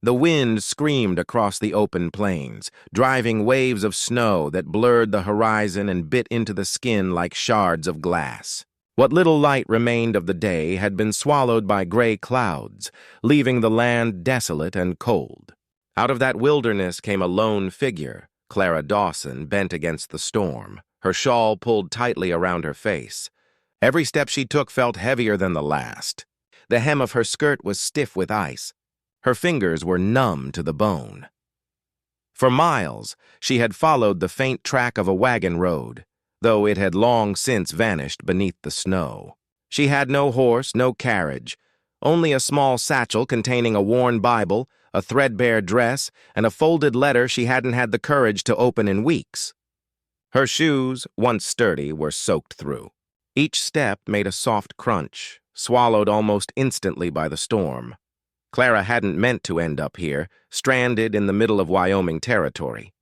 The wind screamed across the open plains, driving waves of snow that blurred the horizon and bit into the skin like shards of glass. What little light remained of the day had been swallowed by gray clouds, leaving the land desolate and cold. Out of that wilderness came a lone figure, Clara Dawson, bent against the storm, her shawl pulled tightly around her face. Every step she took felt heavier than the last. The hem of her skirt was stiff with ice. Her fingers were numb to the bone. For miles, she had followed the faint track of a wagon road, though it had long since vanished beneath the snow. She had no horse, no carriage, only a small satchel containing a worn Bible, a threadbare dress, and a folded letter she hadn't had the courage to open in weeks. Her shoes, once sturdy, were soaked through. Each step made a soft crunch, swallowed almost instantly by the storm. Clara hadn't meant to end up here, stranded in the middle of Wyoming territory.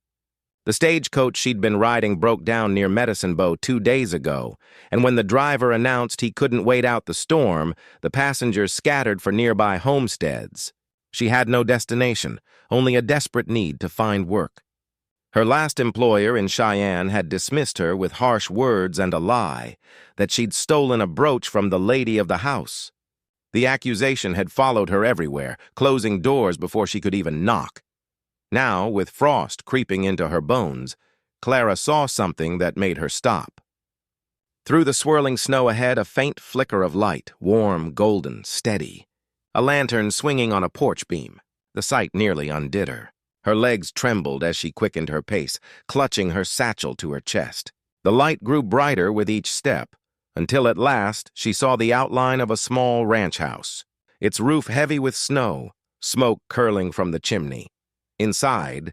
The stagecoach she'd been riding broke down near Medicine Bow 2 days ago, and when the driver announced he couldn't wait out the storm, the passengers scattered for nearby homesteads. She had no destination, only a desperate need to find work. Her last employer in Cheyenne had dismissed her with harsh words and a lie, that she'd stolen a brooch from the lady of the house. The accusation had followed her everywhere, closing doors before she could even knock. Now, with frost creeping into her bones, Clara saw something that made her stop. Through the swirling snow ahead, a faint flicker of light, warm, golden, steady. A lantern swinging on a porch beam. The sight nearly undid her. Her legs trembled as she quickened her pace, clutching her satchel to her chest. The light grew brighter with each step, until at last she saw the outline of a small ranch house, its roof heavy with snow, smoke curling from the chimney. Inside,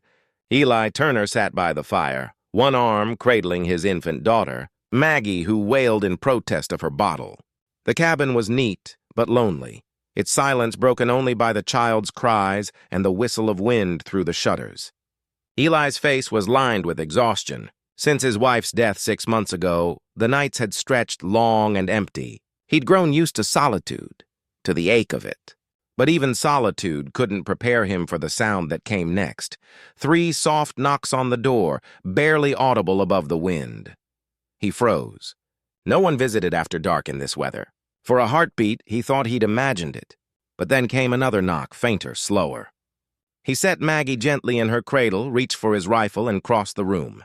Eli Turner sat by the fire, one arm cradling his infant daughter, Maggie, who wailed in protest of her bottle. The cabin was neat but lonely, its silence broken only by the child's cries and the whistle of wind through the shutters. Eli's face was lined with exhaustion. Since his wife's death 6 months ago, the nights had stretched long and empty. He'd grown used to solitude, to the ache of it. But even solitude couldn't prepare him for the sound that came next. 3 soft knocks on the door, barely audible above the wind. He froze. No one visited after dark in this weather. For a heartbeat, he thought he'd imagined it. But then came another knock, fainter, slower. He set Maggie gently in her cradle, reached for his rifle, and crossed the room.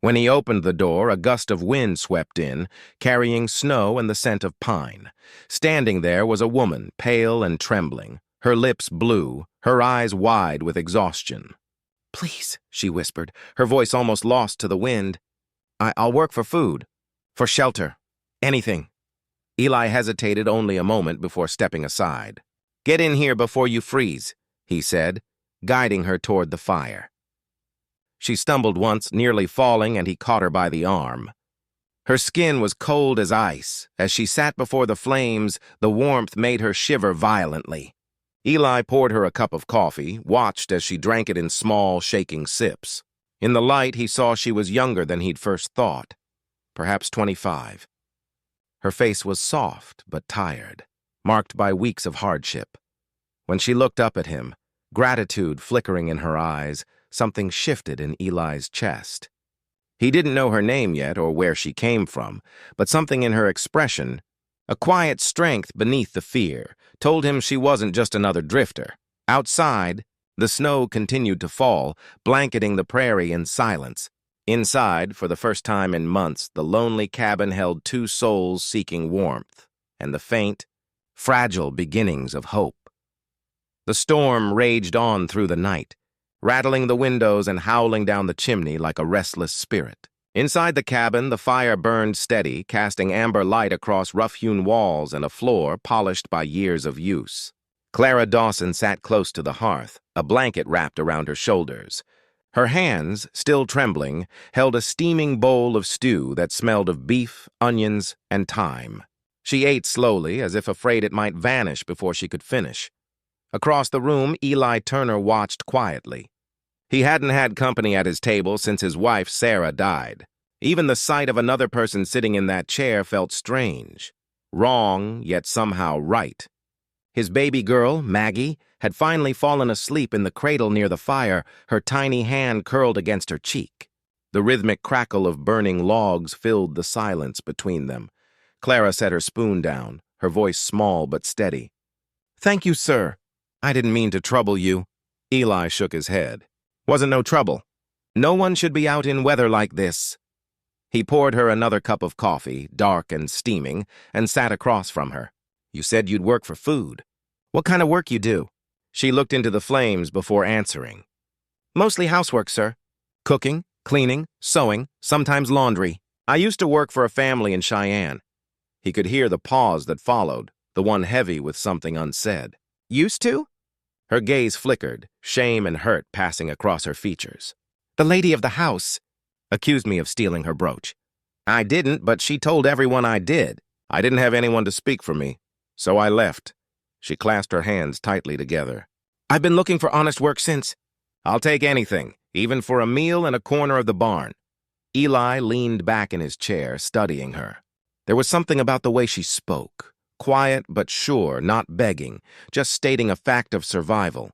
When he opened the door, a gust of wind swept in, carrying snow and the scent of pine. Standing there was a woman, pale and trembling, her lips blue, her eyes wide with exhaustion. "Please," she whispered, her voice almost lost to the wind. I'll work for food, for shelter, anything." Eli hesitated only a moment before stepping aside. "Get in here before you freeze," he said, guiding her toward the fire. She stumbled once, nearly falling, and he caught her by the arm. Her skin was cold as ice. As she sat before the flames, the warmth made her shiver violently. Eli poured her a cup of coffee, watched as she drank it in small, shaking sips. In the light, he saw she was younger than he'd first thought, perhaps 25. Her face was soft but tired, marked by weeks of hardship. When she looked up at him, gratitude flickering in her eyes, something shifted in Eli's chest. He didn't know her name yet or where she came from, but something in her expression, a quiet strength beneath the fear, told him she wasn't just another drifter. Outside, the snow continued to fall, blanketing the prairie in silence. Inside, for the first time in months, the lonely cabin held 2 souls seeking warmth, and the faint, fragile beginnings of hope. The storm raged on through the night, rattling the windows and howling down the chimney like a restless spirit. Inside the cabin, the fire burned steady, casting amber light across rough-hewn walls and a floor polished by years of use. Clara Dawson sat close to the hearth, a blanket wrapped around her shoulders. Her hands, still trembling, held a steaming bowl of stew that smelled of beef, onions, and thyme. She ate slowly, as if afraid it might vanish before she could finish. Across the room, Eli Turner watched quietly. He hadn't had company at his table since his wife, Sarah, died. Even the sight of another person sitting in that chair felt strange. Wrong, yet somehow right. His baby girl, Maggie, had finally fallen asleep in the cradle near the fire, her tiny hand curled against her cheek. The rhythmic crackle of burning logs filled the silence between them. Clara set her spoon down, her voice small but steady. "Thank you, sir. I didn't mean to trouble you." Eli shook his head. "Wasn't no trouble. No one should be out in weather like this." He poured her another cup of coffee, dark and steaming, and sat across from her. "You said you'd work for food. What kind of work you do?" She looked into the flames before answering. "Mostly housework, sir. Cooking, cleaning, sewing, sometimes laundry. I used to work for a family in Cheyenne." He could hear the pause that followed, the one heavy with something unsaid. "Used to?" Her gaze flickered, shame and hurt passing across her features. "The lady of the house accused me of stealing her brooch. I didn't, but she told everyone I did. I didn't have anyone to speak for me, so I left." She clasped her hands tightly together. "I've been looking for honest work since." "I'll take anything, even for a meal in a corner of the barn." Eli leaned back in his chair, studying her. There was something about the way she spoke, quiet but sure, not begging, just stating a fact of survival.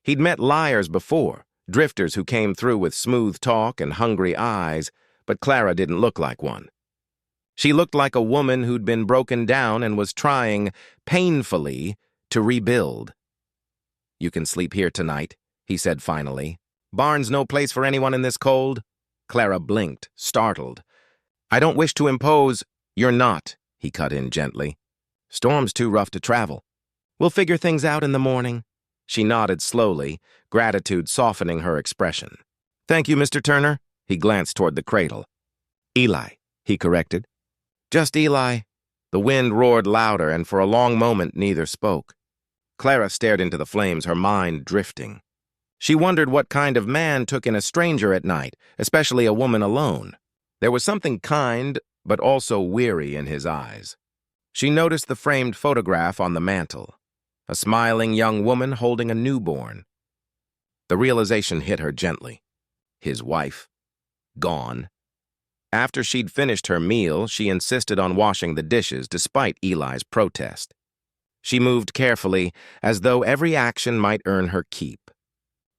He'd met liars before, drifters who came through with smooth talk and hungry eyes, but Clara didn't look like one. She looked like a woman who'd been broken down and was trying, painfully, to rebuild. "You can sleep here tonight," he said finally. "Barn's no place for anyone in this cold." Clara blinked, startled. "I don't wish to impose—" "You're not," he cut in gently. "Storm's too rough to travel. We'll figure things out in the morning." She nodded slowly, gratitude softening her expression. "Thank you, Mr. Turner." He glanced toward the cradle. "Eli," he corrected. "Just Eli." The wind roared louder, and for a long moment neither spoke. Clara stared into the flames, her mind drifting. She wondered what kind of man took in a stranger at night, especially a woman alone. There was something kind, but also weary in his eyes. She noticed the framed photograph on the mantel, a smiling young woman holding a newborn. The realization hit her gently. His wife. Gone. After she'd finished her meal, she insisted on washing the dishes despite Eli's protest. She moved carefully, as though every action might earn her keep.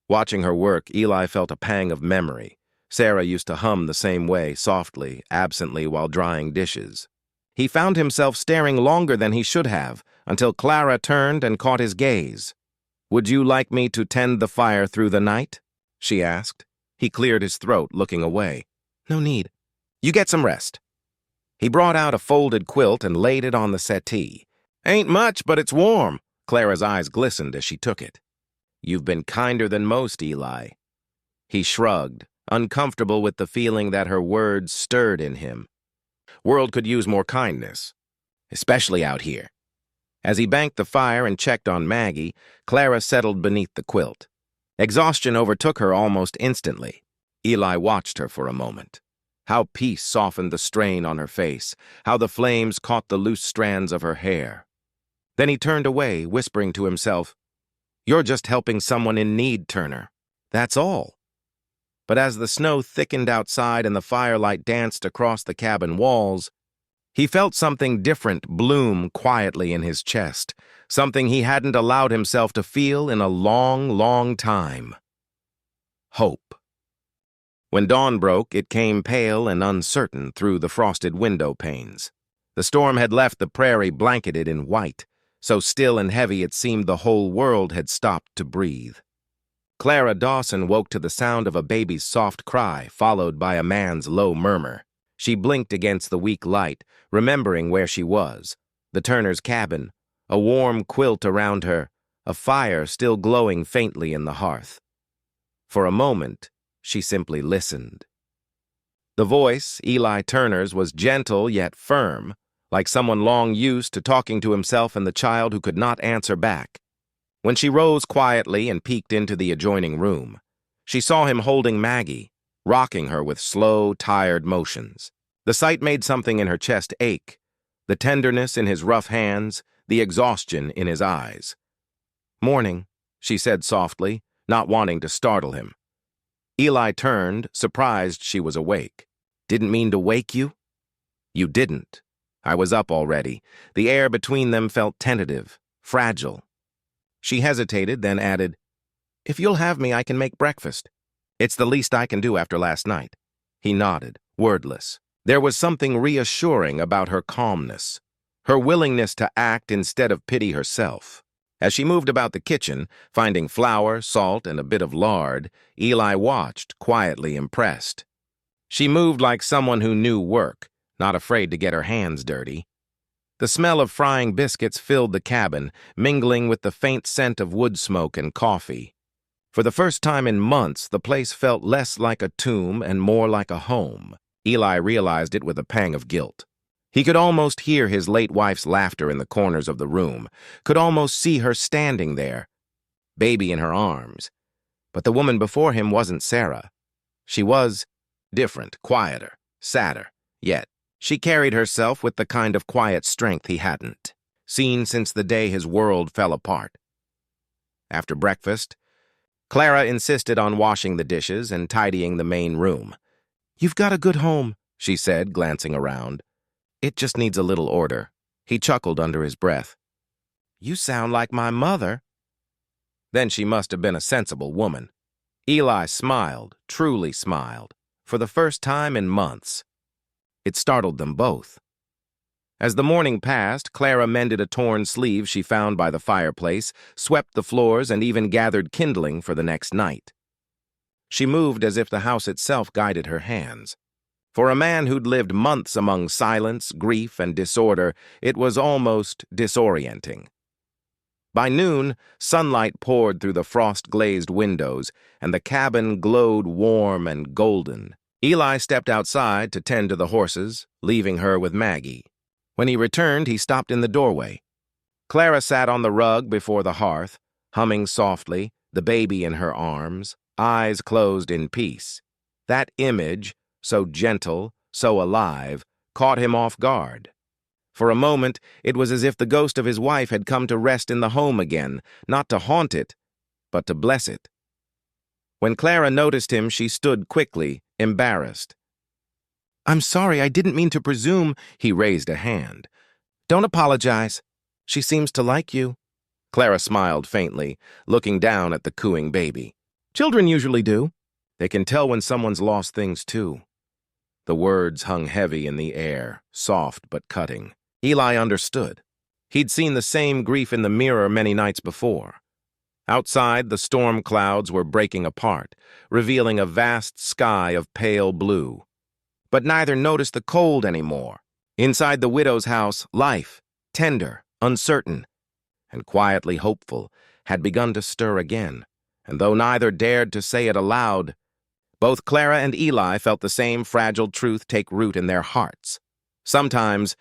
Watching her work, Eli felt a pang of memory. Sarah used to hum the same way, softly, absently, while drying dishes. He found himself staring longer than he should have, until Clara turned and caught his gaze. "Would you like me to tend the fire through the night?" she asked. He cleared his throat, looking away. "No need. You get some rest." He brought out a folded quilt and laid it on the settee. "Ain't much, but it's warm." Clara's eyes glistened as she took it. "You've been kinder than most, Eli." He shrugged, uncomfortable with the feeling that her words stirred in him. World could use more kindness, especially out here. As he banked the fire and checked on Maggie, Clara settled beneath the quilt. Exhaustion overtook her almost instantly. Eli watched her for a moment. How peace softened the strain on her face, how the flames caught the loose strands of her hair. Then he turned away, whispering to himself, "You're just helping someone in need, Turner. That's all." But as the snow thickened outside and the firelight danced across the cabin walls, he felt something different bloom quietly in his chest, something he hadn't allowed himself to feel in a long, long time. Hope. When dawn broke, it came pale and uncertain through the frosted window panes. The storm had left the prairie blanketed in white, so still and heavy it seemed the whole world had stopped to breathe. Clara Dawson woke to the sound of a baby's soft cry, followed by a man's low murmur. She blinked against the weak light, remembering where she was. The Turner's cabin, a warm quilt around her, a fire still glowing faintly in the hearth. For a moment, she simply listened. The voice, Eli Turner's, was gentle yet firm, like someone long used to talking to himself and the child who could not answer back. When she rose quietly and peeked into the adjoining room, she saw him holding Maggie, rocking her with slow, tired motions. The sight made something in her chest ache, the tenderness in his rough hands, the exhaustion in his eyes. "Morning," she said softly, not wanting to startle him. Eli turned, surprised she was awake. "Didn't mean to wake you?" "You didn't." I was up already. The air between them felt tentative, fragile. She hesitated, then added, "If you'll have me, I can make breakfast. It's the least I can do after last night." He nodded, wordless. There was something reassuring about her calmness, her willingness to act instead of pity herself. As she moved about the kitchen, finding flour, salt, and a bit of lard, Eli watched, quietly impressed. She moved like someone who knew work, not afraid to get her hands dirty. The smell of frying biscuits filled the cabin, mingling with the faint scent of wood smoke and coffee. For the first time in months, the place felt less like a tomb and more like a home. Eli realized it with a pang of guilt. He could almost hear his late wife's laughter in the corners of the room, could almost see her standing there, baby in her arms. But the woman before him wasn't Sarah. She was different, quieter, sadder. Yet, she carried herself with the kind of quiet strength he hadn't seen since the day his world fell apart. After breakfast, Clara insisted on washing the dishes and tidying the main room. "You've got a good home," she said, glancing around. "It just needs a little order." He chuckled under his breath. "You sound like my mother." Then she must have been a sensible woman. Eli smiled, truly smiled, for the first time in months. It startled them both. As the morning passed, Clara mended a torn sleeve she found by the fireplace, swept the floors, and even gathered kindling for the next night. She moved as if the house itself guided her hands. For a man who'd lived months among silence, grief, and disorder, it was almost disorienting. By noon, sunlight poured through the frost-glazed windows, and the cabin glowed warm and golden. Eli stepped outside to tend to the horses, leaving her with Maggie. When he returned, he stopped in the doorway. Clara sat on the rug before the hearth, humming softly, the baby in her arms, eyes closed in peace. That image, so gentle, so alive, caught him off guard. For a moment, it was as if the ghost of his wife had come to rest in the home again, not to haunt it, but to bless it. When Clara noticed him, she stood quickly, embarrassed. "I'm sorry, I didn't mean to presume." He raised a hand. "Don't apologize. She seems to like you." Clara smiled faintly, looking down at the cooing baby. "Children usually do. They can tell when someone's lost things, too." The words hung heavy in the air, soft but cutting. Eli understood. He'd seen the same grief in the mirror many nights before. Outside, the storm clouds were breaking apart, revealing a vast sky of pale blue. But neither noticed the cold anymore. Inside the widow's house, life, tender, uncertain, and quietly hopeful, had begun to stir again. And though neither dared to say it aloud, both Clara and Eli felt the same fragile truth take root in their hearts. Sometimes,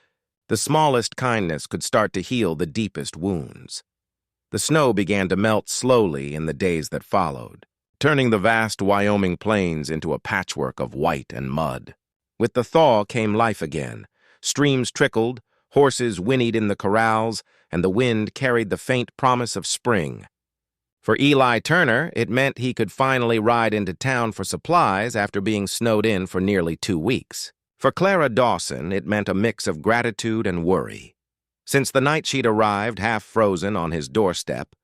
the smallest kindness could start to heal the deepest wounds. The snow began to melt slowly in the days that followed, turning the vast Wyoming plains into a patchwork of white and mud. With the thaw came life again. Streams trickled, horses whinnied in the corrals, and the wind carried the faint promise of spring. For Eli Turner, it meant he could finally ride into town for supplies after being snowed in for nearly 2 weeks. For Clara Dawson, it meant a mix of gratitude and worry. Since the night she'd arrived half-frozen on his doorstep,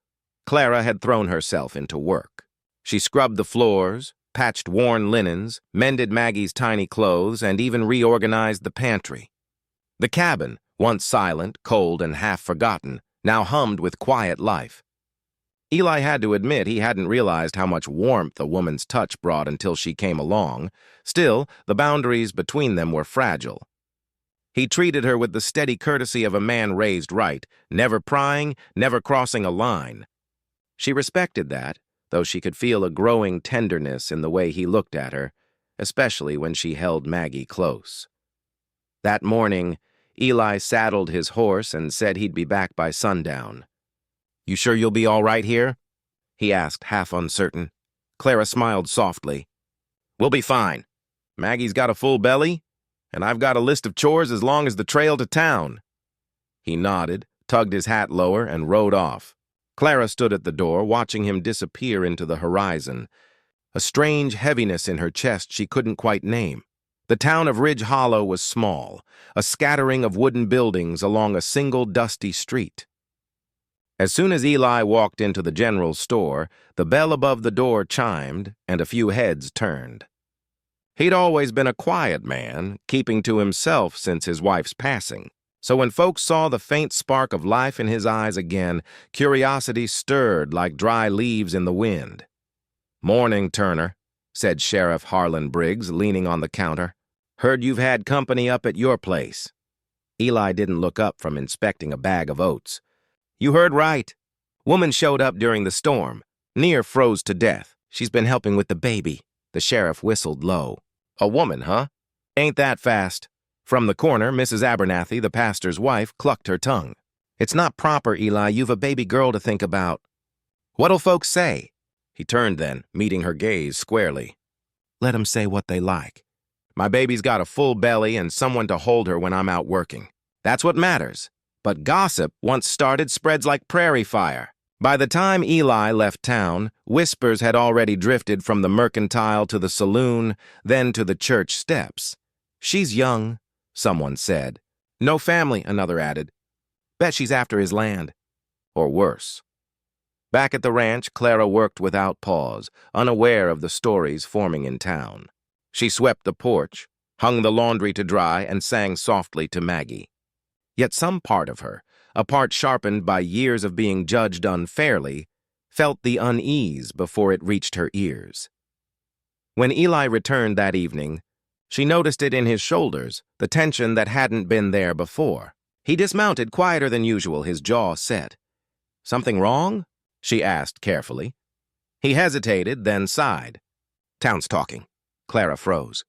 Clara had thrown herself into work. She scrubbed the floors, patched worn linens, mended Maggie's tiny clothes, and even reorganized the pantry. The cabin, once silent, cold, and half-forgotten, now hummed with quiet life. Eli had to admit he hadn't realized how much warmth a woman's touch brought until she came along. Still, the boundaries between them were fragile. He treated her with the steady courtesy of a man raised right, never prying, never crossing a line. She respected that, though she could feel a growing tenderness in the way he looked at her, especially when she held Maggie close. That morning, Eli saddled his horse and said he'd be back by sundown. "You sure you'll be all right here?" he asked, half uncertain. Clara smiled softly. "We'll be fine. Maggie's got a full belly, and I've got a list of chores as long as the trail to town." He nodded, tugged his hat lower, and rode off. Clara stood at the door, watching him disappear into the horizon, a strange heaviness in her chest she couldn't quite name. The town of Ridge Hollow was small, a scattering of wooden buildings along a single dusty street. As soon as Eli walked into the general store, the bell above the door chimed and a few heads turned. He'd always been a quiet man, keeping to himself since his wife's passing. So when folks saw the faint spark of life in his eyes again, curiosity stirred like dry leaves in the wind. "Morning, Turner," said Sheriff Harlan Briggs, leaning on the counter. "Heard you've had company up at your place." Eli didn't look up from inspecting a bag of oats. "You heard right. Woman showed up during the storm. Near froze to death. She's been helping with the baby." The sheriff whistled low. "A woman, huh? Ain't that fast?" From the corner, Mrs. Abernathy, the pastor's wife, clucked her tongue. "It's not proper, Eli. You've a baby girl to think about." "What'll folks say?" He turned then, meeting her gaze squarely. "Let 'em say what they like. My baby's got a full belly and someone to hold her when I'm out working. That's what matters. But gossip, once started, spreads like prairie fire." By the time Eli left town, whispers had already drifted from the mercantile to the saloon, then to the church steps. "She's young," someone said. "No family," another added. "Bet she's after his land." Or worse. Back at the ranch, Clara worked without pause, unaware of the stories forming in town. She swept the porch, hung the laundry to dry, and sang softly to Maggie. Yet some part of her, a part sharpened by years of being judged unfairly, felt the unease before it reached her ears. When Eli returned that evening, she noticed it in his shoulders, the tension that hadn't been there before. He dismounted quieter than usual, his jaw set. "Something wrong?" she asked carefully. He hesitated, then sighed. "Town's talking." Clara froze.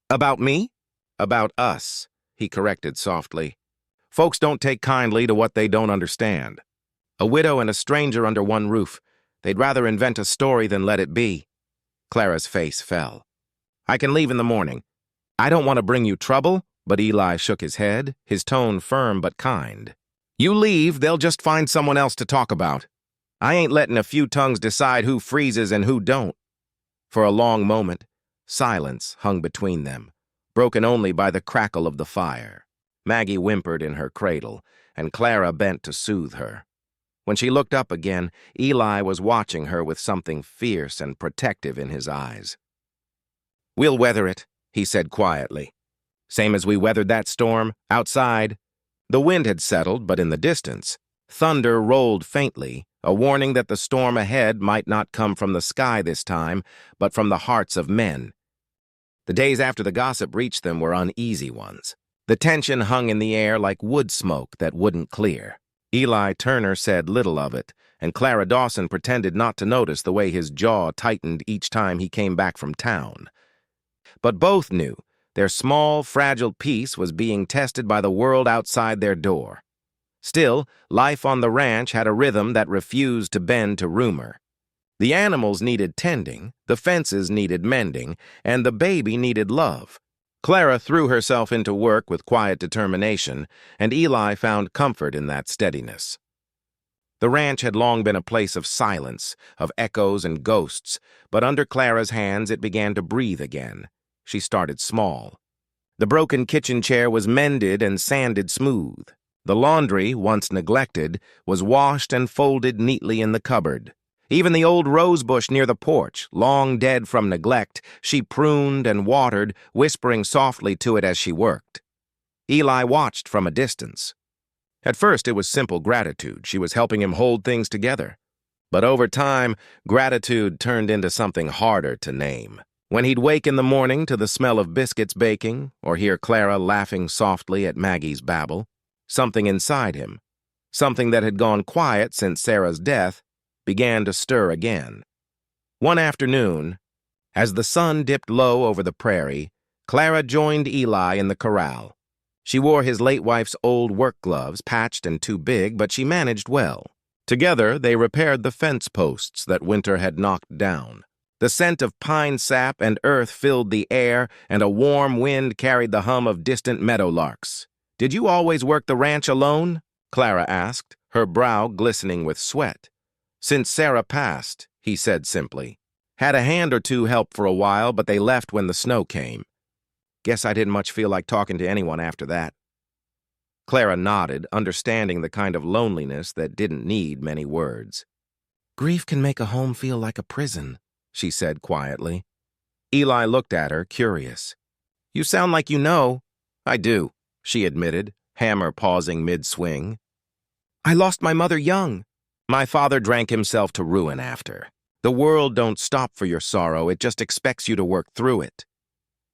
"About me?" "About us," he corrected softly. "Folks don't take kindly to what they don't understand. A widow and a stranger under one roof. They'd rather invent a story than let it be." Clara's face fell. "I can leave in the morning. I don't want to bring you trouble," but Eli shook his head, his tone firm but kind. "You leave, they'll just find someone else to talk about. I ain't letting a few tongues decide who freezes and who don't." For a long moment, silence hung between them, broken only by the crackle of the fire. Maggie whimpered in her cradle, and Clara bent to soothe her. When she looked up again, Eli was watching her with something fierce and protective in his eyes. "We'll weather it," he said quietly. "Same as we weathered that storm, outside." The wind had settled, but in the distance, thunder rolled faintly, a warning that the storm ahead might not come from the sky this time, but from the hearts of men. The days after the gossip reached them were uneasy ones. The tension hung in the air like wood smoke that wouldn't clear. Eli Turner said little of it, and Clara Dawson pretended not to notice the way his jaw tightened each time he came back from town. But both knew their small, fragile peace was being tested by the world outside their door. Still, life on the ranch had a rhythm that refused to bend to rumor. The animals needed tending, the fences needed mending, and the baby needed love. Clara threw herself into work with quiet determination, and Eli found comfort in that steadiness. The ranch had long been a place of silence, of echoes and ghosts, but under Clara's hands it began to breathe again. She started small. The broken kitchen chair was mended and sanded smooth. The laundry, once neglected, was washed and folded neatly in the cupboard. Even the old rose bush near the porch, long dead from neglect, she pruned and watered, whispering softly to it as she worked. Eli watched from a distance. At first it was simple gratitude. She was helping him hold things together. But over time, gratitude turned into something harder to name. When he'd wake in the morning to the smell of biscuits baking, or hear Clara laughing softly at Maggie's babble, something inside him, something that had gone quiet since Sarah's death, began to stir again. One afternoon, as the sun dipped low over the prairie, Clara joined Eli in the corral. She wore his late wife's old work gloves, patched and too big, but she managed well. Together, they repaired the fence posts that winter had knocked down. The scent of pine sap and earth filled the air, and a warm wind carried the hum of distant meadowlarks. "Did you always work the ranch alone?" Clara asked, her brow glistening with sweat. "Since Sarah passed," he said simply. "Had a hand or two help for a while, but they left when the snow came. Guess I didn't much feel like talking to anyone after that." Clara nodded, understanding the kind of loneliness that didn't need many words. "Grief can make a home feel like a prison," she said quietly. Eli looked at her, curious. "You sound like you know." "I do," she admitted, hammer pausing mid-swing. "I lost my mother young. My father drank himself to ruin after. The world don't stop for your sorrow, it just expects you to work through it."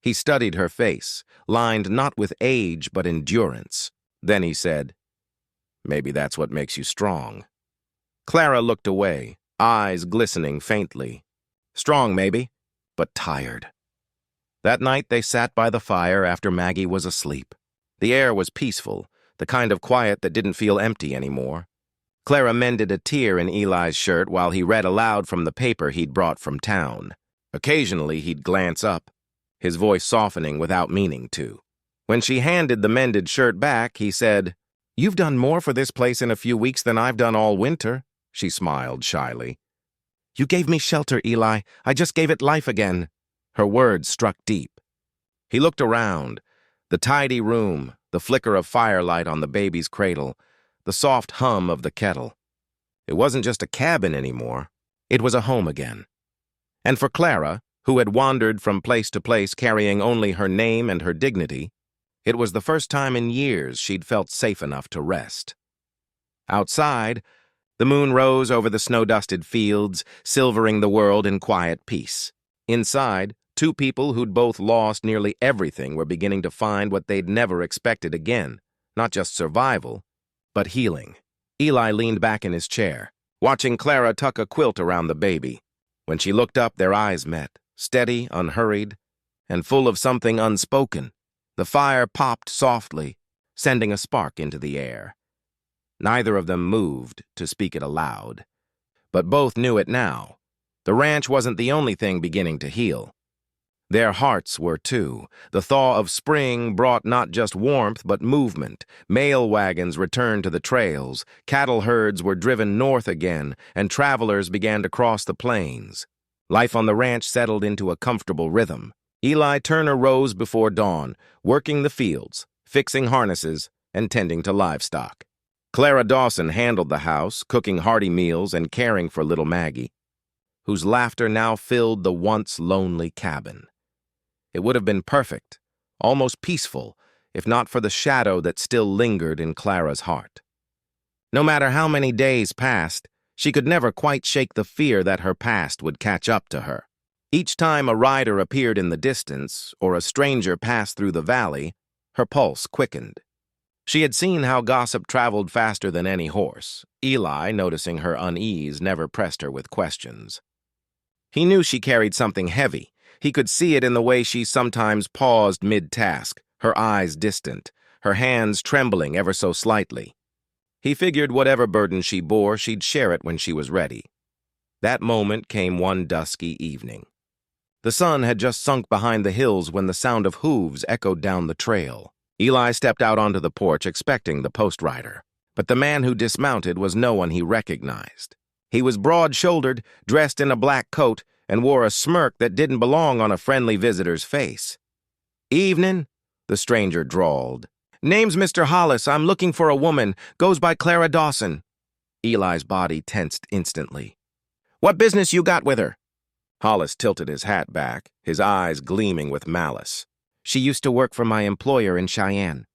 He studied her face, lined not with age but endurance. Then he said, "Maybe that's what makes you strong." Clara looked away, eyes glistening faintly. Strong, maybe, but tired. That night they sat by the fire after Maggie was asleep. The air was peaceful, the kind of quiet that didn't feel empty anymore. Clara mended a tear in Eli's shirt while he read aloud from the paper he'd brought from town. Occasionally he'd glance up, his voice softening without meaning to. When she handed the mended shirt back, he said, "You've done more for this place in a few weeks than I've done all winter." She smiled shyly. "You gave me shelter, Eli. I just gave it life again." Her words struck deep. He looked around. The tidy room, the flicker of firelight on the baby's cradle, the soft hum of the kettle. It wasn't just a cabin anymore. It was a home again. And for Clara, who had wandered from place to place carrying only her name and her dignity, it was the first time in years she'd felt safe enough to rest. Outside, the moon rose over the snow-dusted fields, silvering the world in quiet peace. Inside, two people who'd both lost nearly everything were beginning to find what they'd never expected again, not just survival, but healing. Eli leaned back in his chair, watching Clara tuck a quilt around the baby. When she looked up, their eyes met, steady, unhurried, and full of something unspoken. The fire popped softly, sending a spark into the air. Neither of them moved to speak it aloud, but both knew it now. The ranch wasn't the only thing beginning to heal. Their hearts were too. The thaw of spring brought not just warmth but movement. Mail wagons returned to the trails, cattle herds were driven north again, and travelers began to cross the plains. Life on the ranch settled into a comfortable rhythm. Eli Turner rose before dawn, working the fields, fixing harnesses, and tending to livestock. Clara Dawson handled the house, cooking hearty meals and caring for little Maggie, whose laughter now filled the once lonely cabin. It would have been perfect, almost peaceful, if not for the shadow that still lingered in Clara's heart. No matter how many days passed, she could never quite shake the fear that her past would catch up to her. Each time a rider appeared in the distance or a stranger passed through the valley, her pulse quickened. She had seen how gossip traveled faster than any horse. Eli, noticing her unease, never pressed her with questions. He knew she carried something heavy. He could see it in the way she sometimes paused mid-task, her eyes distant, her hands trembling ever so slightly. He figured whatever burden she bore, she'd share it when she was ready. That moment came one dusky evening. The sun had just sunk behind the hills when the sound of hooves echoed down the trail. Eli stepped out onto the porch expecting the post rider, but the man who dismounted was no one he recognized. He was broad-shouldered, dressed in a black coat, and wore a smirk that didn't belong on a friendly visitor's face. "Evening," the stranger drawled. "Name's Mr. Hollis. I'm looking for a woman. Goes by Clara Dawson." Eli's body tensed instantly. "What business you got with her?" Hollis tilted his hat back, his eyes gleaming with malice. "She used to work for my employer in Cheyenne.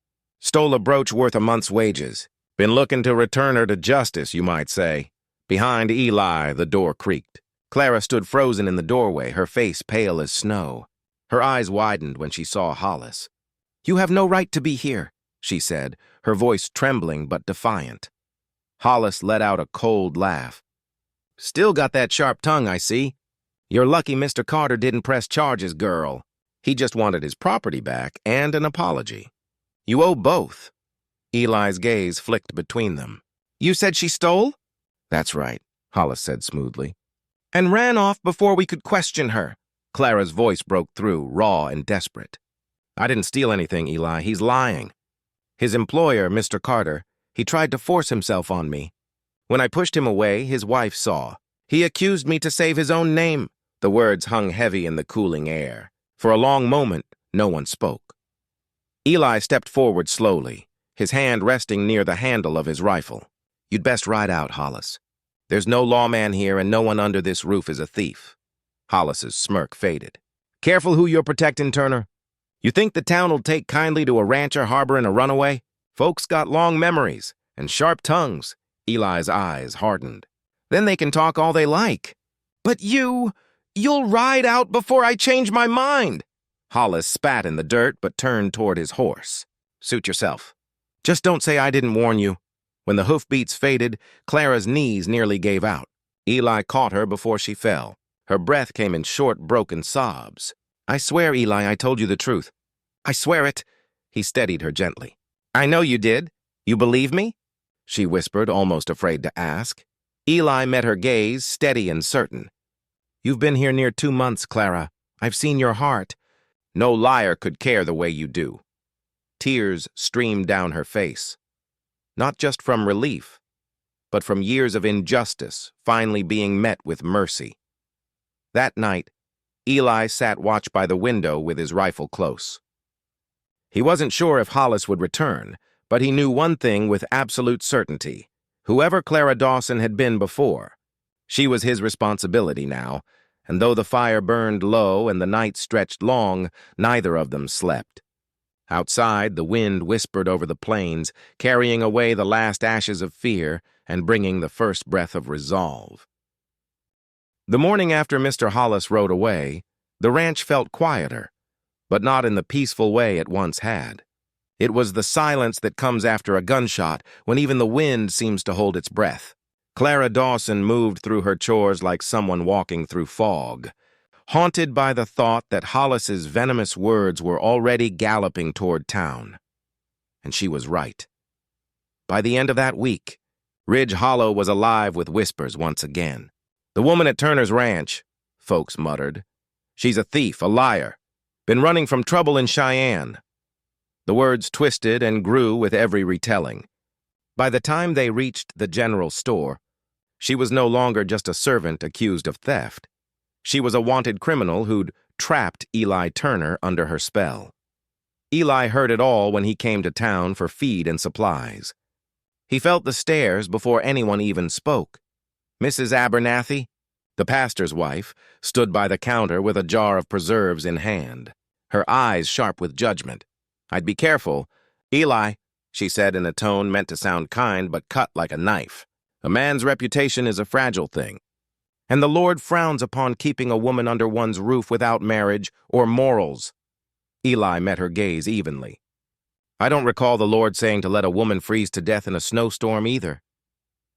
Stole a brooch worth a month's wages. Been looking to return her to justice, you might say." Behind Eli, the door creaked. Clara stood frozen in the doorway, her face pale as snow. Her eyes widened when she saw Hollis. "You have no right to be here," she said, her voice trembling but defiant. Hollis let out a cold laugh. "Still got that sharp tongue, I see. You're lucky Mr. Carter didn't press charges, girl. He just wanted his property back and an apology. You owe both." Eli's gaze flicked between them. "You said she stole?" "That's right," Hollis said smoothly. "And ran off before we could question her." Clara's voice broke through, raw and desperate. "I didn't steal anything, Eli. He's lying. His employer, Mr. Carter, he tried to force himself on me. When I pushed him away, his wife saw. He accused me to save his own name." The words hung heavy in the cooling air. For a long moment, no one spoke. Eli stepped forward slowly, his hand resting near the handle of his rifle. "You'd best ride out, Hollis. There's no lawman here and no one under this roof is a thief." Hollis's smirk faded. "Careful who you're protecting, Turner. You think the town'll take kindly to a rancher harboring a runaway? Folks got long memories and sharp tongues." Eli's eyes hardened. "Then they can talk all they like." "But you'll ride out before I change my mind." Hollis spat in the dirt but turned toward his horse. "Suit yourself. Just don't say I didn't warn you." When the hoofbeats faded, Clara's knees nearly gave out. Eli caught her before she fell. Her breath came in short, broken sobs. "I swear, Eli, I told you the truth." "I swear it." He steadied her gently. "I know you did. You believe me?" she whispered, almost afraid to ask. Eli met her gaze, steady and certain. "You've been here near 2 months, Clara. I've seen your heart. No liar could care the way you do." Tears streamed down her face. Not just from relief, but from years of injustice finally being met with mercy. That night, Eli sat watch by the window with his rifle close. He wasn't sure if Hollis would return, but he knew one thing with absolute certainty. Whoever Clara Dawson had been before, she was his responsibility now, and though the fire burned low and the night stretched long, neither of them slept. Outside, the wind whispered over the plains, carrying away the last ashes of fear and bringing the first breath of resolve. The morning after Mr. Hollis rode away, the ranch felt quieter, but not in the peaceful way it once had. It was the silence that comes after a gunshot, when even the wind seems to hold its breath. Clara Dawson moved through her chores like someone walking through fog, haunted by the thought that Hollis's venomous words were already galloping toward town. And she was right. By the end of that week, Ridge Hollow was alive with whispers once again. "The woman at Turner's ranch," folks muttered. "She's a thief, a liar. Been running from trouble in Cheyenne." The words twisted and grew with every retelling. By the time they reached the general store, she was no longer just a servant accused of theft. She was a wanted criminal who'd trapped Eli Turner under her spell. Eli heard it all when he came to town for feed and supplies. He felt the stares before anyone even spoke. Mrs. Abernathy, the pastor's wife, stood by the counter with a jar of preserves in hand, her eyes sharp with judgment. "I'd be careful. Eli," she said in a tone meant to sound kind but cut like a knife. "A man's reputation is a fragile thing. And the Lord frowns upon keeping a woman under one's roof without marriage or morals." Eli met her gaze evenly. "I don't recall the Lord saying to let a woman freeze to death in a snowstorm either."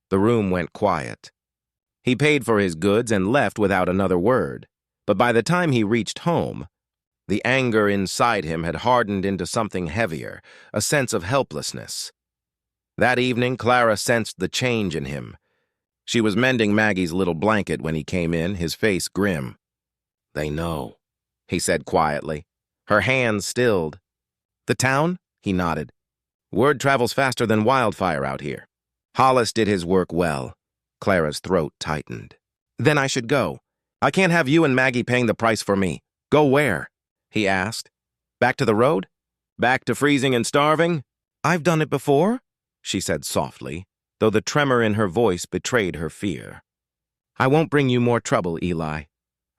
The room went quiet. He paid for his goods and left without another word. But by the time he reached home, the anger inside him had hardened into something heavier, a sense of helplessness. That evening, Clara sensed the change in him. She was mending Maggie's little blanket when he came in, his face grim. "They know," he said quietly. Her hands stilled. "The town?" he nodded. "Word travels faster than wildfire out here." Hollis did his work well. Clara's throat tightened. "Then I should go. I can't have you and Maggie paying the price for me." "Go where?" he asked. "Back to the road? Back to freezing and starving?" "I've done it before," she said softly, though the tremor in her voice betrayed her fear. "I won't bring you more trouble, Eli.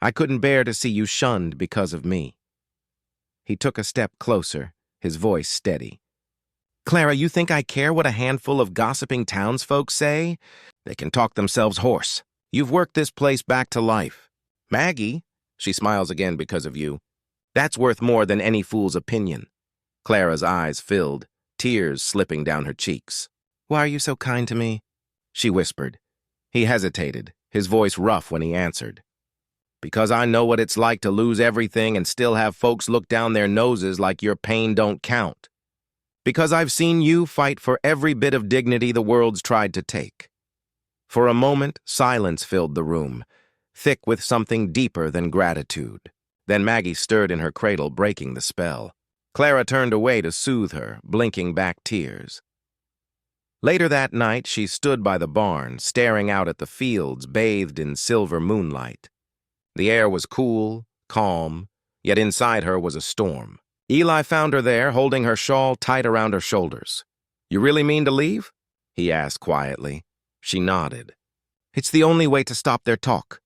I couldn't bear to see you shunned because of me." He took a step closer, his voice steady. "Clara, you think I care what a handful of gossiping townsfolk say? They can talk themselves hoarse. You've worked this place back to life. Maggie, she smiles again because of you. That's worth more than any fool's opinion." Clara's eyes filled, tears slipping down her cheeks. "Why are you so kind to me?" she whispered. He hesitated, his voice rough when he answered. "Because I know what it's like to lose everything and still have folks look down their noses like your pain don't count. Because I've seen you fight for every bit of dignity the world's tried to take." For a moment, silence filled the room, thick with something deeper than gratitude. Then Maggie stirred in her cradle, breaking the spell. Clara turned away to soothe her, blinking back tears. Later that night, she stood by the barn, staring out at the fields bathed in silver moonlight. The air was cool, calm, yet inside her was a storm. Eli found her there, holding her shawl tight around her shoulders. You really mean to leave? He asked quietly. She nodded. It's the only way to stop their talk.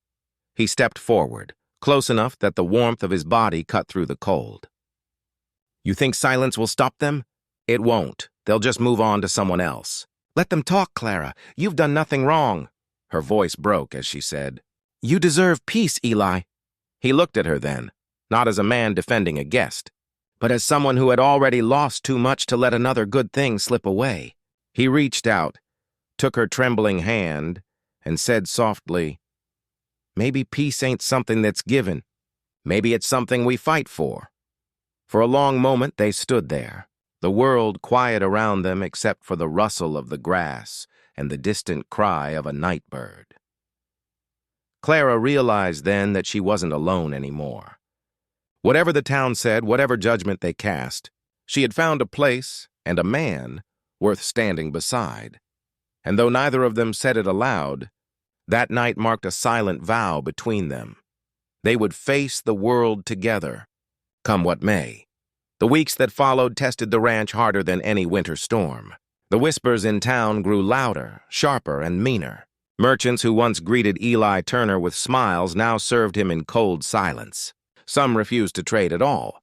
He stepped forward, close enough that the warmth of his body cut through the cold. You think silence will stop them? It won't. They'll just move on to someone else. Let them talk, Clara. You've done nothing wrong. Her voice broke as she said, You deserve peace, Eli. He looked at her then, not as a man defending a guest, but as someone who had already lost too much to let another good thing slip away. He reached out, took her trembling hand, and said softly, Maybe peace ain't something that's given. Maybe it's something we fight for. For a long moment they stood there, the world quiet around them except for the rustle of the grass and the distant cry of a night bird. Clara realized then that she wasn't alone anymore. Whatever the town said, whatever judgment they cast, she had found a place and a man worth standing beside. And though neither of them said it aloud, that night marked a silent vow between them. They would face the world together, come what may. The weeks that followed tested the ranch harder than any winter storm. The whispers in town grew louder, sharper, and meaner. Merchants who once greeted Eli Turner with smiles now served him in cold silence. Some refused to trade at all.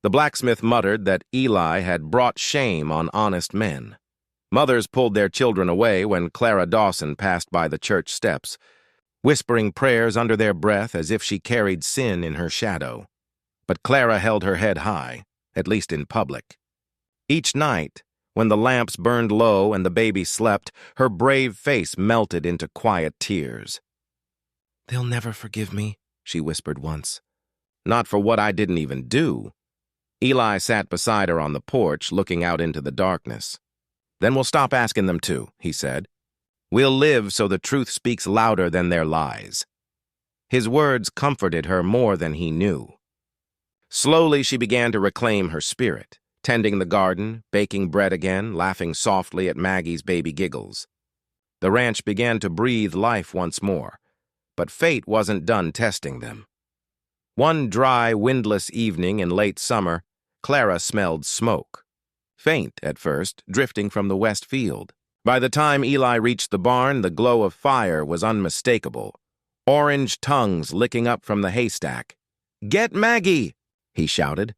The blacksmith muttered that Eli had brought shame on honest men. Mothers pulled their children away when Clara Dawson passed by the church steps, whispering prayers under their breath as if she carried sin in her shadow. But Clara held her head high, at least in public. Each night, when the lamps burned low and the baby slept, her brave face melted into quiet tears. They'll never forgive me, she whispered once. Not for what I didn't even do. Eli sat beside her on the porch, looking out into the darkness. Then we'll stop asking them to, he said. We'll live so the truth speaks louder than their lies. His words comforted her more than he knew. Slowly she began to reclaim her spirit, tending the garden, baking bread again, laughing softly at Maggie's baby giggles. The ranch began to breathe life once more, but fate wasn't done testing them. One dry, windless evening in late summer, Clara smelled smoke. Faint at first, drifting from the west field. By the time Eli reached the barn, the glow of fire was unmistakable. Orange tongues licking up from the haystack. Get Maggie! He shouted.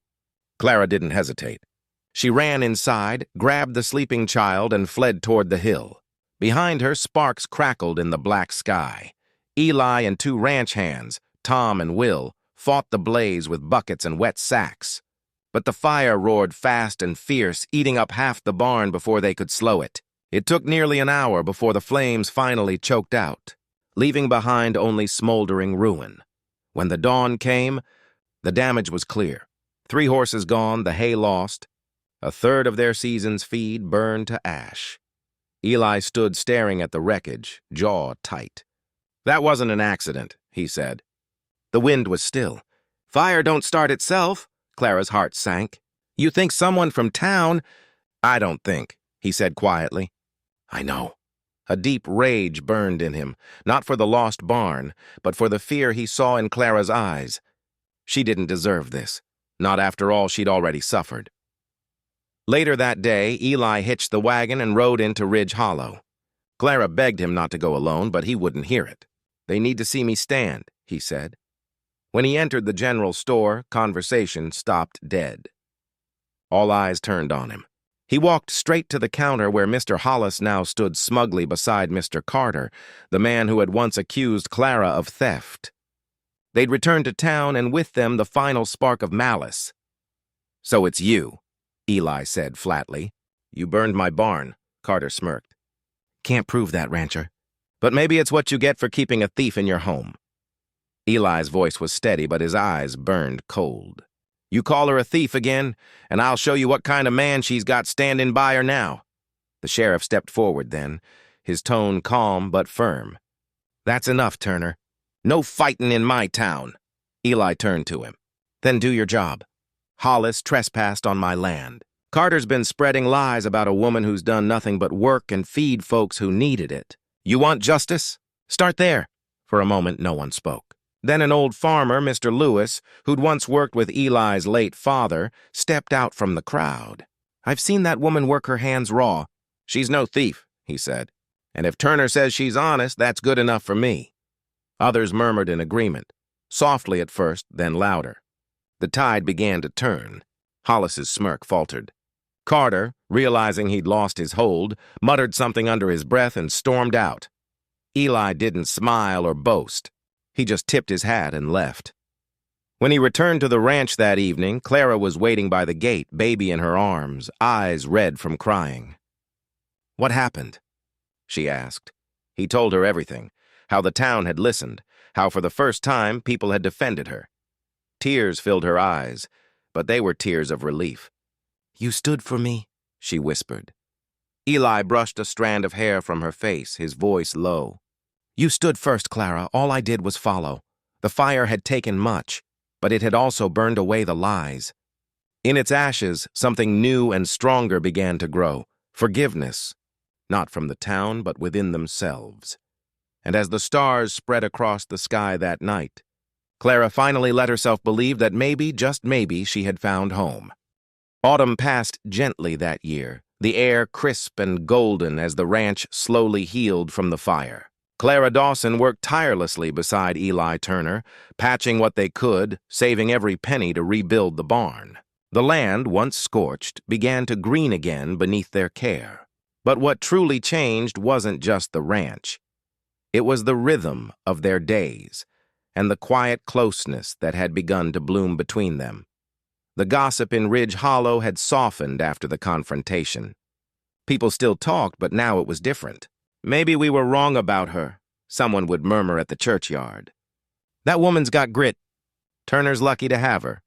Clara didn't hesitate. She ran inside, grabbed the sleeping child, and fled toward the hill. Behind her, sparks crackled in the black sky. Eli and two ranch hands, Tom and Will, fought the blaze with buckets and wet sacks. But the fire roared fast and fierce, eating up half the barn before they could slow it. It took nearly an hour before the flames finally choked out, leaving behind only smoldering ruin. When the dawn came, the damage was clear. 3 horses gone, the hay lost. A third of their season's feed burned to ash. Eli stood staring at the wreckage, jaw tight. That wasn't an accident, he said. The wind was still. Fire don't start itself. Clara's heart sank. You think someone from town? I don't think, he said quietly. I know. A deep rage burned in him, not for the lost barn, but for the fear he saw in Clara's eyes. She didn't deserve this, not after all she'd already suffered. Later that day, Eli hitched the wagon and rode into Ridge Hollow. Clara begged him not to go alone, but he wouldn't hear it. They need to see me stand, he said. When he entered the general store, conversation stopped dead. All eyes turned on him. He walked straight to the counter where Mr. Hollis now stood smugly beside Mr. Carter, the man who had once accused Clara of theft. They'd returned to town, and with them the final spark of malice. So it's you, Eli said flatly. You burned my barn, Carter smirked. Can't prove that, rancher. But maybe it's what you get for keeping a thief in your home. Eli's voice was steady, but his eyes burned cold. You call her a thief again, and I'll show you what kind of man she's got standing by her now. The sheriff stepped forward then, his tone calm but firm. That's enough, Turner. No fighting in my town. Eli turned to him. Then do your job. Hollis trespassed on my land. Carter's been spreading lies about a woman who's done nothing but work and feed folks who needed it. You want justice? Start there. For a moment, no one spoke. Then an old farmer, Mr. Lewis, who'd once worked with Eli's late father, stepped out from the crowd. I've seen that woman work her hands raw, "She's no thief," he said. "And if Turner says she's honest, that's good enough for me." Others murmured in agreement, softly at first, then louder. The tide began to turn. Hollis's smirk faltered. Carter, realizing he'd lost his hold, muttered something under his breath and stormed out. Eli didn't smile or boast. He just tipped his hat and left. When he returned to the ranch that evening, Clara was waiting by the gate, baby in her arms, eyes red from crying. "What happened?" she asked. He told her everything, how the town had listened, how for the first time people had defended her. Tears filled her eyes, but they were tears of relief. "You stood for me," she whispered. Eli brushed a strand of hair from her face, his voice low. "You stood first, Clara. All I did was follow. The fire had taken much, but it had also burned away the lies. In its ashes, something new and stronger began to grow. Forgiveness, not from the town, but within themselves. And as the stars spread across the sky that night, Clara finally let herself believe that maybe, just maybe, she had found home. Autumn passed gently that year, the air crisp and golden as the ranch slowly healed from the fire. Clara Dawson worked tirelessly beside Eli Turner, patching what they could, saving every penny to rebuild the barn. The land, once scorched, began to green again beneath their care. But what truly changed wasn't just the ranch. It was the rhythm of their days, and the quiet closeness that had begun to bloom between them. The gossip in Ridge Hollow had softened after the confrontation. People still talked, but now it was different. "Maybe we were wrong about her," someone would murmur at the churchyard. "That woman's got grit. Turner's lucky to have her."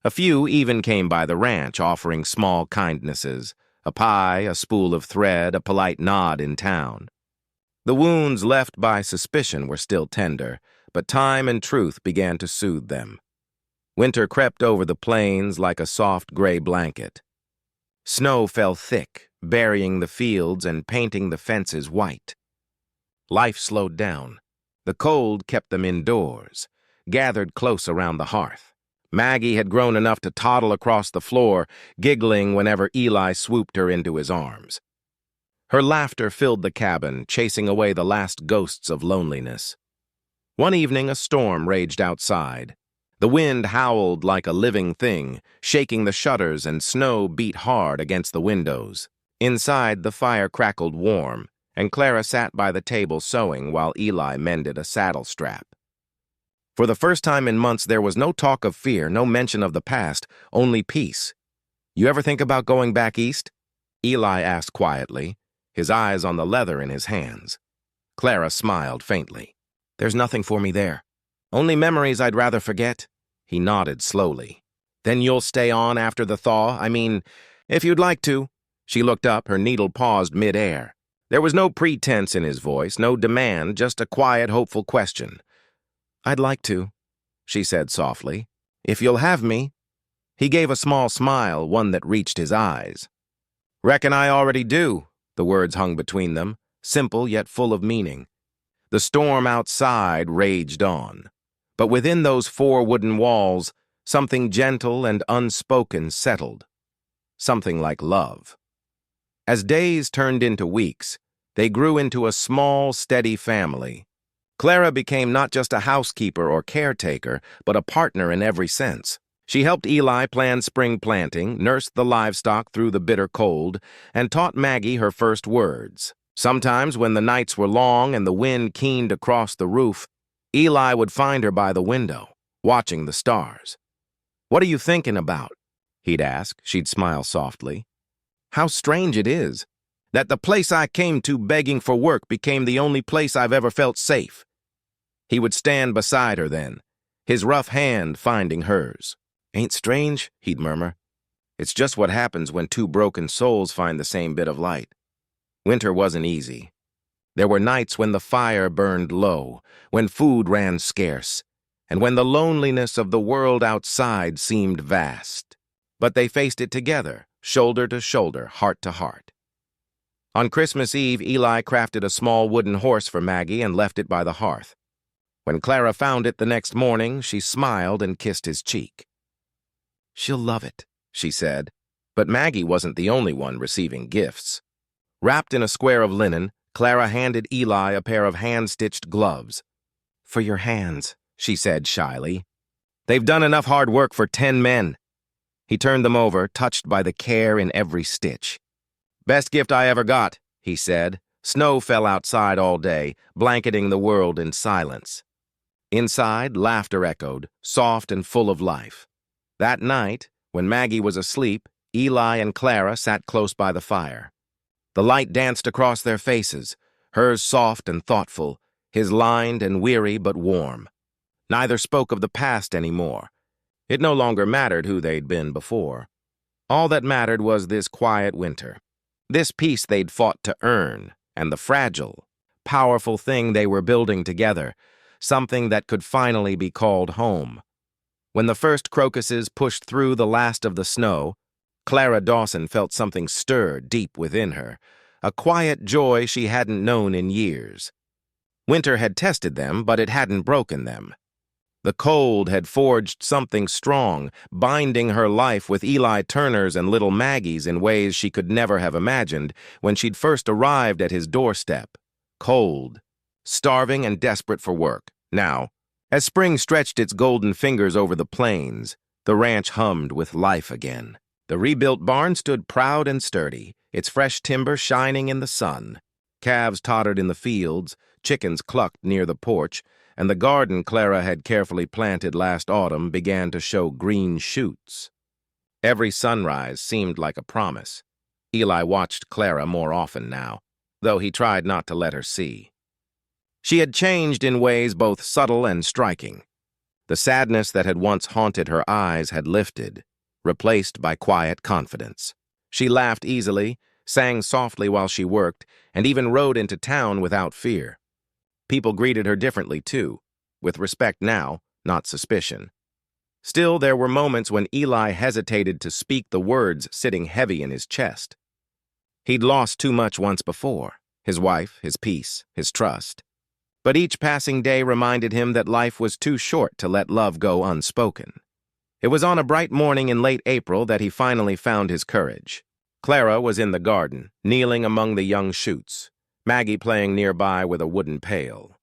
A few even came by the ranch, offering small kindnesses, a pie, a spool of thread, a polite nod in town. The wounds left by suspicion were still tender, but time and truth began to soothe them. Winter crept over the plains like a soft gray blanket. Snow fell thick, burying the fields and painting the fences white. Life slowed down. The cold kept them indoors, gathered close around the hearth. Maggie had grown enough to toddle across the floor, giggling whenever Eli swooped her into his arms. Her laughter filled the cabin, chasing away the last ghosts of loneliness. One evening, a storm raged outside. The wind howled like a living thing, shaking the shutters, and snow beat hard against the windows. Inside, the fire crackled warm, and Clara sat by the table sewing while Eli mended a saddle strap. For the first time in months, there was no talk of fear, no mention of the past, only peace. "You ever think about going back east?" Eli asked quietly, his eyes on the leather in his hands. Clara smiled faintly. "There's nothing for me there. Only memories I'd rather forget." He nodded slowly. "Then you'll stay on after the thaw? I mean, if you'd like to." She looked up, her needle paused mid-air. There was no pretense in his voice, no demand, just a quiet, hopeful question. "I'd like to," she said softly. "If you'll have me." He gave a small smile, one that reached his eyes. "Reckon I already do." The words hung between them, simple yet full of meaning. The storm outside raged on. But within those four wooden walls, something gentle and unspoken settled. Something like love. As days turned into weeks, they grew into a small, steady family. Clara became not just a housekeeper or caretaker, but a partner in every sense. She helped Eli plan spring planting, nursed the livestock through the bitter cold, and taught Maggie her first words. Sometimes, when the nights were long and the wind keened across the roof, Eli would find her by the window, watching the stars. "What are you thinking about?" he'd ask. She'd smile softly. "How strange it is that the place I came to begging for work became the only place I've ever felt safe." He would stand beside her then, his rough hand finding hers. "Ain't strange?" he'd murmur. "It's just what happens when two broken souls find the same bit of light." Winter wasn't easy. There were nights when the fire burned low, when food ran scarce, and when the loneliness of the world outside seemed vast. But they faced it together, shoulder to shoulder, heart to heart. On Christmas Eve, Eli crafted a small wooden horse for Maggie and left it by the hearth. When Clara found it the next morning, she smiled and kissed his cheek. "She'll love it," she said. But Maggie wasn't the only one receiving gifts. Wrapped in a square of linen, Clara handed Eli a pair of hand-stitched gloves. "For your hands," she said shyly. "They've done enough hard work for 10 men." He turned them over, touched by the care in every stitch. "Best gift I ever got," he said. Snow fell outside all day, blanketing the world in silence. Inside, laughter echoed, soft and full of life. That night, when Maggie was asleep, Eli and Clara sat close by the fire. The light danced across their faces, hers soft and thoughtful, his lined and weary but warm. Neither spoke of the past anymore. It no longer mattered who they'd been before. All that mattered was this quiet winter, this peace they'd fought to earn, and the fragile, powerful thing they were building together, something that could finally be called home. When the first crocuses pushed through the last of the snow, Clara Dawson felt something stir deep within her, a quiet joy she hadn't known in years. Winter had tested them, but it hadn't broken them. The cold had forged something strong, binding her life with Eli Turner's and little Maggie's in ways she could never have imagined when she'd first arrived at his doorstep, cold, starving and desperate for work. Now, as spring stretched its golden fingers over the plains, the ranch hummed with life again. The rebuilt barn stood proud and sturdy, its fresh timber shining in the sun. Calves tottered in the fields, chickens clucked near the porch, and the garden Clara had carefully planted last autumn began to show green shoots. Every sunrise seemed like a promise. Eli watched Clara more often now, though he tried not to let her see. She had changed in ways both subtle and striking. The sadness that had once haunted her eyes had lifted, replaced by quiet confidence. She laughed easily, sang softly while she worked, and even rode into town without fear. People greeted her differently, too, with respect now, not suspicion. Still, there were moments when Eli hesitated to speak the words sitting heavy in his chest. He'd lost too much once before, his wife, his peace, his trust. But each passing day reminded him that life was too short to let love go unspoken. It was on a bright morning in late April that he finally found his courage. Clara was in the garden, kneeling among the young shoots, Maggie playing nearby with a wooden pail.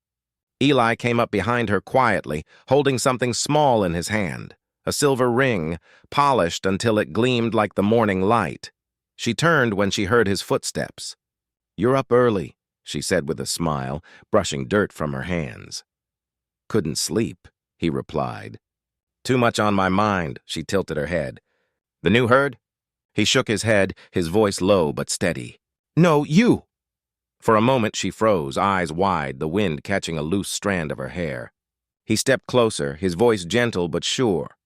Eli came up behind her quietly, holding something small in his hand, a silver ring, polished until it gleamed like the morning light. She turned when she heard his footsteps. "You're up early," she said with a smile, brushing dirt from her hands. "Couldn't sleep," he replied. "Too much on my mind," she tilted her head. "The new herd?" He shook his head, his voice low but steady. "No, you!" For a moment she froze, eyes wide, the wind catching a loose strand of her hair. He stepped closer, his voice gentle but sure.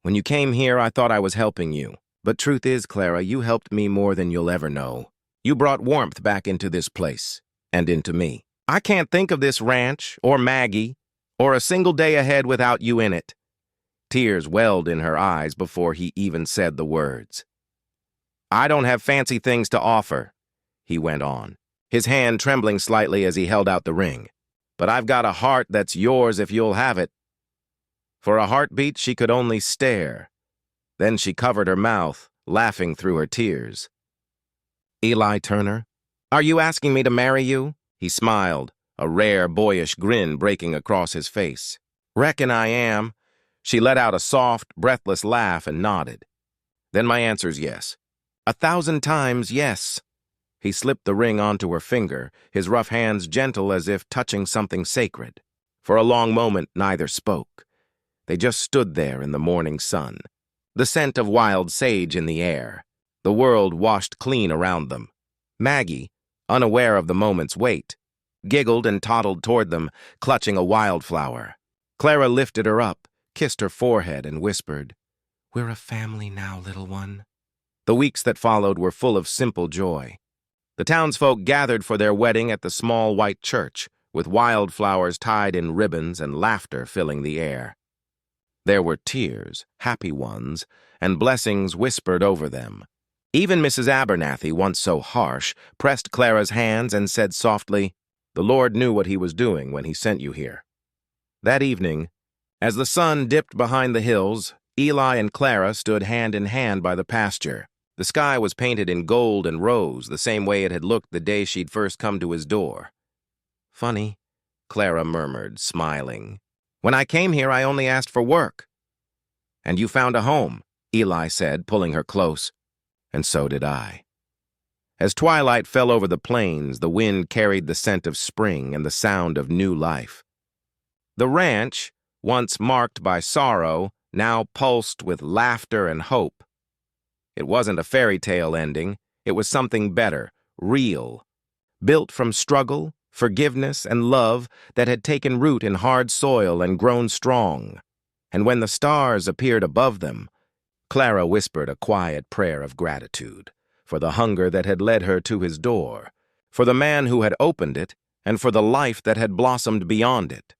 "When you came here, I thought I was helping you. But truth is, Clara, you helped me more than you'll ever know. You brought warmth back into this place, and into me. I can't think of this ranch, or Maggie, or a single day ahead without you in it." Tears welled in her eyes before he even said the words. "I don't have fancy things to offer," he went on, his hand trembling slightly as he held out the ring. "But I've got a heart that's yours if you'll have it." For a heartbeat, she could only stare. Then she covered her mouth, laughing through her tears. "Eli Turner, are you asking me to marry you?" He smiled, a rare, boyish grin breaking across his face. "Reckon I am." She let out a soft, breathless laugh and nodded. "Then my answer's yes. 1,000 times yes." He slipped the ring onto her finger, his rough hands gentle as if touching something sacred. For a long moment, neither spoke. They just stood there in the morning sun, the scent of wild sage in the air. The world washed clean around them. Maggie, unaware of the moment's weight, giggled and toddled toward them, clutching a wildflower. Clara lifted her up, kissed her forehead, and whispered, "We're a family now, little one." The weeks that followed were full of simple joy. The townsfolk gathered for their wedding at the small white church, with wildflowers tied in ribbons and laughter filling the air. There were tears, happy ones, and blessings whispered over them. Even Mrs. Abernathy, once so harsh, pressed Clara's hands and said softly, "The Lord knew what he was doing when he sent you here." That evening, as the sun dipped behind the hills, Eli and Clara stood hand in hand by the pasture, The sky was painted in gold and rose, the same way it had looked the day she'd first come to his door. "Funny," Clara murmured, smiling. "When I came here, I only asked for work." "And you found a home," Eli said, pulling her close. "And so did I." As twilight fell over the plains, the wind carried the scent of spring and the sound of new life. The ranch, once marked by sorrow, now pulsed with laughter and hope. It wasn't a fairy tale ending. It was something better, real, built from struggle, forgiveness, and love that had taken root in hard soil and grown strong. And when the stars appeared above them, Clara whispered a quiet prayer of gratitude for the hunger that had led her to his door, for the man who had opened it, and for the life that had blossomed beyond it.